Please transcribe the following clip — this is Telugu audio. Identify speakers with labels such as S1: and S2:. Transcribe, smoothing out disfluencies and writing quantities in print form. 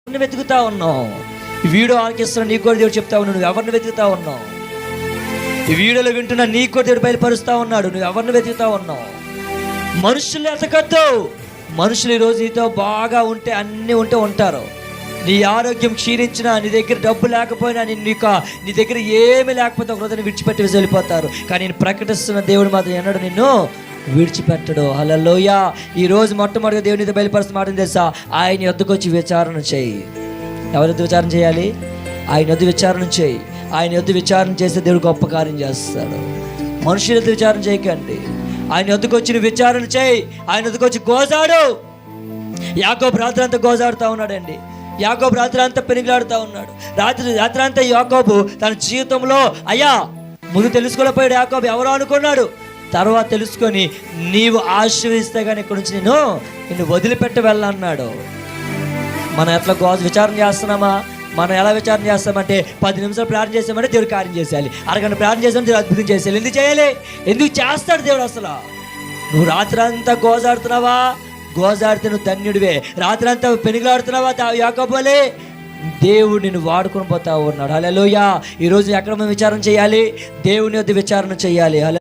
S1: ఎవరిని వెతుకుతా ఉన్నావు? ఈ వీడియో ఆలకిస్తున్న నీకు కూడా దేవుడు చెప్తా ఉన్నాడు, నువ్వు ఎవరిని వెతుకుతా ఉన్నావు? ఈ వీడియోలో వింటున్న నీకు కూడా దేవుడు బయలుపరుస్తూ ఉన్నాడు, నువ్వు ఎవరిని వెతుకుతా ఉన్నావు? మనుషులు ఎతకద్దు. మనుషులు ఈరోజు నీతో బాగా ఉంటే అన్నీ ఉంటే ఉంటారు. నీ ఆరోగ్యం క్షీణించినా, నీ దగ్గర డబ్బు లేకపోయినా, నీ దగ్గర ఏమీ లేకపోతే ఒక రోజున విడిచిపెట్టి వెళ్ళిపోతారు. కానీ నేను ప్రకటిస్తున్న దేవుడు మాత్రం ఎన్నడూ నిన్ను విడిచిపెట్టడు. హల్లెలూయా. ఈరోజు మొట్టమొదటిగా దేవునితో బయలుపరుస్తున్న మాట తెలుసా? ఆయన యొద్దకు వచ్చి విచారణ చేయి. ఎవరి యొద్ద విచారణ చేయాలి? ఆయన యొద్ద విచారణ చేయి. ఆయన యొద్ద విచారణ చేస్తే దేవుడు గొప్ప కార్యం చేస్తాడు. మనుషుల యొద్ద విచారణ చేయకండి, ఆయన యొద్దకు వచ్చి విచారణ చేయి. ఆయన యొద్దకు వచ్చి గోజాడు. యాకోబు రాత్రి అంతా గోజాడుతూ ఉన్నాడండి. యాకోబు రాత్రి అంతా పెనుగులాడుతూ ఉన్నాడు. రాత్రి అంతా యాకోబు తన జీవితంలో అయ్యా ముందు తెలుసుకోలేకపోయాడు. యాకోబు ఎవరో అనుకున్నాడు, తర్వాత తెలుసుకొని నీవు ఆశీర్వదిస్తే కానీ ఇక్కడ నుంచి నిన్ను వదిలిపెట్టి వెళ్ళన్నాడు. మనం ఎట్లా విచారణ చేస్తున్నామా? మనం ఎలా విచారణ చేస్తామంటే 10 నిమిషాలు ప్రార్థన చేసామంటే దేవుడు కార్యం చేసేయాలి, అరగంట ప్రార్థన చేసామంటే దేవుడు అద్భుతం చేసేయాలి. ఎందుకు చేయాలి? ఎందుకు చేస్తాడు దేవుడు? అసలు నువ్వు రాత్రి అంతా గోజాడుతున్నావా? గోజాడితే నువ్వు ధన్యుడివే. రాత్రి అంతా పెనుగులాడుతున్నావా? యాకోబులే దేవుడు నిన్ను వాడుకొని పోతా ఉన్నాడు. హల్లెలూయా. ఈరోజు ఎక్కడ మనం విచారణ చేయాలి? దేవుని వద్ద విచారణ చేయాలి.